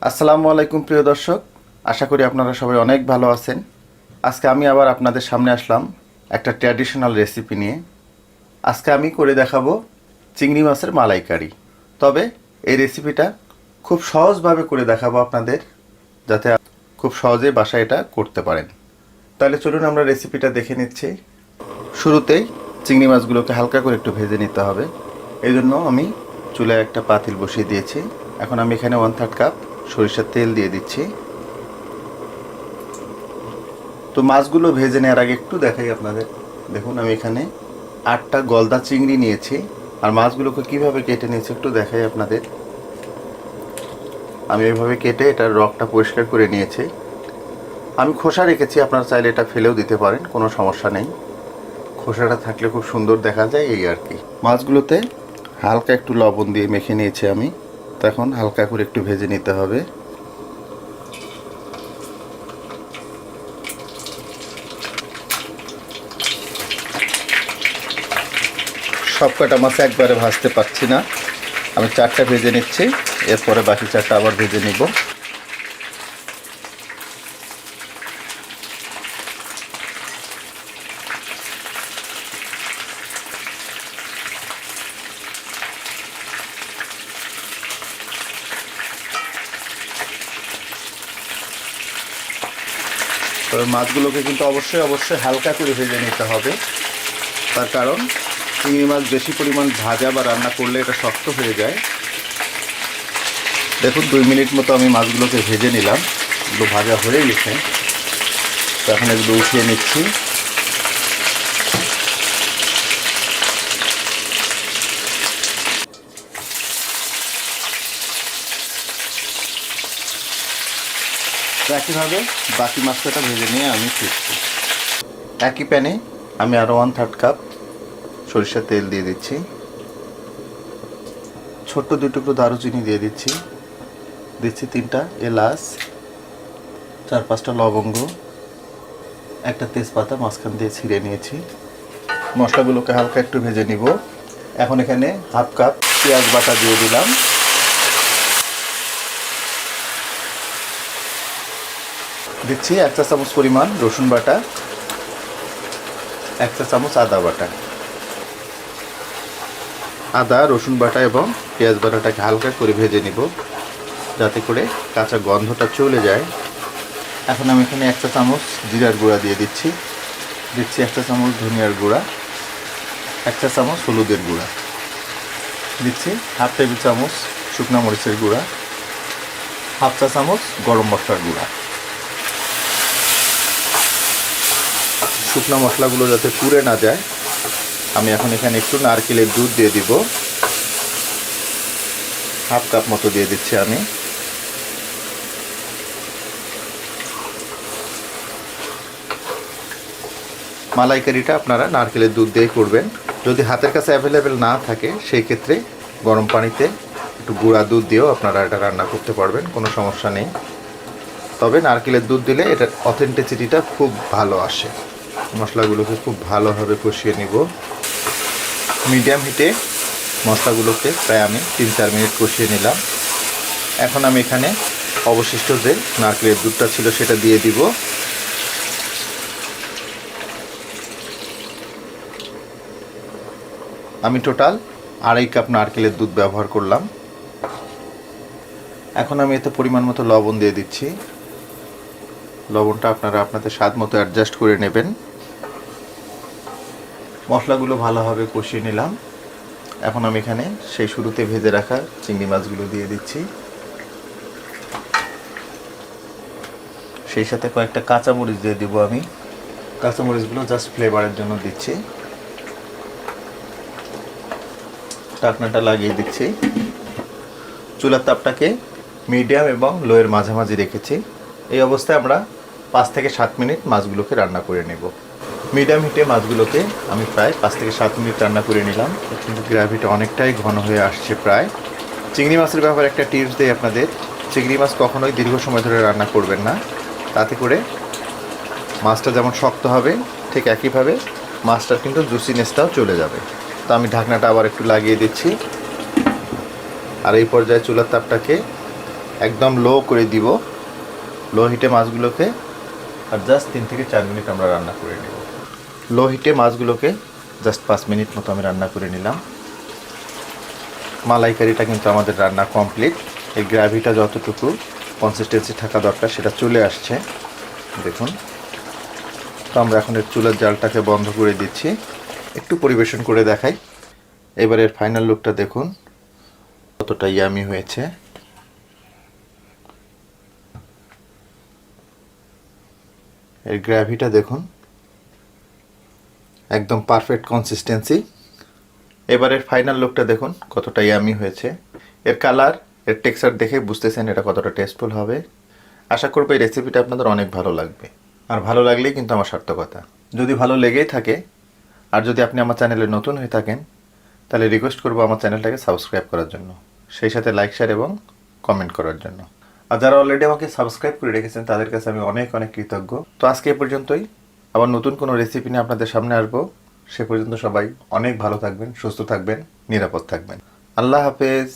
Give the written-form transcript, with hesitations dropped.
আসসালামু আলাইকুম প্রিয় দর্শক, আশা করি আপনারা সবাই অনেক ভালো আছেন। আজকে আমি আবার আপনাদের সামনে আসলাম একটা ট্র্যাডিশনাল রেসিপি নিয়ে। আজকে আমি করে দেখাবো চিংড়ি মাছের মালাইকারি। তবে এই রেসিপিটা খুব সহজভাবে করে দেখাবো আপনাদের, যাতে খুব সহজেই বাসায় এটা করতে পারেন। তাহলে চলুন আমরা রেসিপিটা দেখে নিচ্ছি। শুরুতেই চিংড়ি মাছগুলোকে হালকা করে একটু ভেজে নিতে হবে। এই জন্য আমি চুলায় একটা পাতিল বসিয়ে দিয়েছি। এখন আমি এখানে 1/3 কাপ সরিষার তেল দিয়ে দিচ্ছি। তো মাছগুলো ভেজে নেওয়ার আগে একটু দেখাই আপনাদের। দেখুন আমি এখানে 8টা গলদা চিংড়ি নিয়েছি, আর মাছগুলোকে কিভাবে কেটে নিয়েছি একটু দেখাই আপনাদের। আমি এইভাবে কেটে এটার রগটা পরিষ্কার করে নিয়েছি। আমি খোসা রেখেছি, আপনারা চাইলে এটা ফেলেও দিতে পারেন, কোনো সমস্যা নেই। খোসাটা থাকলে খুব সুন্দর দেখা যায়, এই আর কি। মাছগুলোতে হালকা একটু লবণ দিয়ে মেখে নিয়েছি আমি। তখন হালকা করে একটু ভেজে নিতে হবে। সব কটা মাছ একবারে ভাজতে পারছি না, আমি 4টা ভেজে নিচ্ছি, এরপরে বাকি 4টা আবার ভেজে নিব। তবে মাছগুলোকে কিন্তু অবশ্যই হালকা করে ভেজে নিতে হবে। তার কারণ চিংড়ি মাছ বেশি পরিমাণ ভাজা বা রান্না করলে এটা শক্ত হয়ে যায়। দেখুন 2 মিনিট মতো আমি মাছগুলোকে ভেজে নিলাম, এগুলো ভাজা হয়ে গেছে। তো এখন এগুলো উঠিয়ে নিচ্ছি। তো একইভাবে বাকি মাছটা ভেজে নিয়ে আমি ফিরছি। একই প্যানে আমি আরও 1/3 কাপ সরিষার তেল দিয়ে দিচ্ছি। ছোট্ট 2 টুকরো দারুচিনি দিয়ে দিচ্ছি। 3টা এলাচ, 4-5টা লবঙ্গ, একটা তেজপাতা মাঝখান দিয়ে ছিঁড়ে নিয়েছি। মশলাগুলোকে হালকা একটু ভেজে নিব। এখন এখানে 1/2 কাপ পেঁয়াজ বাটা দিয়ে দিলাম। দিচ্ছি 1 চা চামচ পরিমাণ রসুন বাটা, 1 চা চামচ আদা বাটা। আদা, রসুন বাটা এবং পেঁয়াজ বাটাটাকে হালকা করে ভেজে নিব, যাতে করে কাঁচা গন্ধটা চলে যায়। এখন আমি এখানে 1 চা চামচ জিরার গুঁড়া দিয়ে দিচ্ছি। 1 চা চামচ ধনিয়ার গুঁড়া, 1 চা চামচ হলুদের গুঁড়া। দিচ্ছি 1/2 টেবিল চামচ শুকনো মরিচের গুঁড়া, 1/2 চা চামচ গরম মশলার গুঁড়া। শুকনো মশলাগুলো যাতে পুড়ে না যায়, আমি এখন এখানে একটু নারকেলের দুধ দিয়ে দিব। 1/2 কাপ মতো দিয়ে দিচ্ছি আমি। মালাইকারিটা আপনারা নারকেলের দুধ দিয়ে করবেন। যদি হাতের কাছে অ্যাভেলেবেল না থাকে, সেই ক্ষেত্রে গরম পানিতে একটু গুঁড়া দুধ দিয়েও আপনারা এটা রান্না করতে পারবেন, কোনো সমস্যা নেই। তবে নারকেলের দুধ দিলে এটার অথেন্টিসিটিটা খুব ভালো আসে। মশলাগুলোকে খুব ভালোভাবে কষিয়ে নিব। মিডিয়াম হিটে মশলাগুলোকে প্রায় আমি 3-4 মিনিট কষিয়ে নিলাম। এখন আমি এখানে অবশিষ্ট যে নারকেলের দুধটা ছিল সেটা দিয়ে দিব। আমি টোটাল 2.5 কাপ নারকেলের দুধ ব্যবহার করলাম। এখন আমি এতে পরিমাণ মতো লবণ দিয়ে দিচ্ছি। লবণটা আপনারা আপনাদের স্বাদ মতো অ্যাডজাস্ট করে নেবেন। মশলাগুলো ভালোভাবে কষিয়ে নিলাম। এখন আমি এখানে সেই শুরুতে ভেজে রাখা চিংড়ি মাছগুলো দিয়ে দিচ্ছি। সেই সাথে কয়েকটা কাঁচামরিচ দিয়ে দিব আমি। কাঁচামরিচগুলো জাস্ট ফ্লেভারের জন্য দিচ্ছি। ঢাকনাটা লাগিয়ে দিচ্ছি। চুলার তাপটাকে মিডিয়াম এবং লোয়ের মাঝামাঝি রেখেছি। এই অবস্থায় আমরা 5 থেকে 7 মিনিট মাছগুলোকে রান্না করে নেব। মিডিয়াম হিটে মাছগুলোকে আমি প্রায় 5 থেকে 7 মিনিট রান্না করে নিলাম, কিন্তু গ্রেভিটা অনেকটাই ঘন হয়ে আসছে প্রায়। চিংড়ি মাছের ব্যাপারে একটা টিপস দিই আপনাদের। চিংড়ি মাছ কখনোই দীর্ঘ সময় ধরে রান্না করবেন না, তাতে করে মাছটা যেমন শক্ত হবে, ঠিক একইভাবে মাছটার কিন্তু জুসিনেসটাও চলে যাবে। তো আমি ঢাকনাটা আবার একটু লাগিয়ে দিচ্ছি। আর এই পর্যায়ে চুলার তাপটাকে একদম লো করে দিব। লো হিটে মাছগুলোকে আর জাস্ট 3 থেকে 4 মিনিট আমরা রান্না করে নেব। লো হিটে মাছগুলোকে জাস্ট 5 মিনিট মতো আমি রান্না করে নিলাম। মালাইকারিটা কিন্তু আমাদের রান্না কমপ্লিট। এই গ্রেভিটা যতটুকু কনসিস্টেন্সি থাকা দরকার সেটা চলে আসছে, দেখুন। তো আমরা এখন এর চুলার জালটাকে বন্ধ করে দিচ্ছি, একটু পরিবেশন করে দেখাই। এবারের ফাইনাল লুকটা দেখুন কতটা ইয়ামি হয়েছে। এর গ্রেভিটা দেখুন, একদম পারফেক্ট কনসিস্টেন্সি। এবারের ফাইনাল লুকটা দেখুন কতটা ইয়ামি হয়েছে। এর কালার, এর টেক্সচার দেখে বুঝতেছেন এটা কতটা টেস্টফুল হবে। আশা করব এই রেসিপিটা আপনাদের অনেক ভালো লাগবে, আর ভালো লাগলেই কিন্তু আমার সার্থকতা। যদি ভালো লেগেই থাকে, আর যদি আপনি আমার চ্যানেলে নতুন হয়ে থাকেন, তাহলে রিকোয়েস্ট করব আমার চ্যানেলটাকে সাবস্ক্রাইব করার জন্য, সেই সাথে লাইক, শেয়ার এবং কমেন্ট করার জন্য। আর যারা অলরেডি আমাকে সাবস্ক্রাইব করে রেখেছেন তাদের কাছে আমি অনেক অনেক কৃতজ্ঞ। তো আজকে এ পর্যন্তই। আবার নতুন কোনো রেসিপি নিয়ে আপনাদের সামনে আসবো। সে পর্যন্ত সবাই অনেক ভালো থাকবেন, সুস্থ থাকবেন, নিরাপদ থাকবেন। আল্লাহ হাফেজ।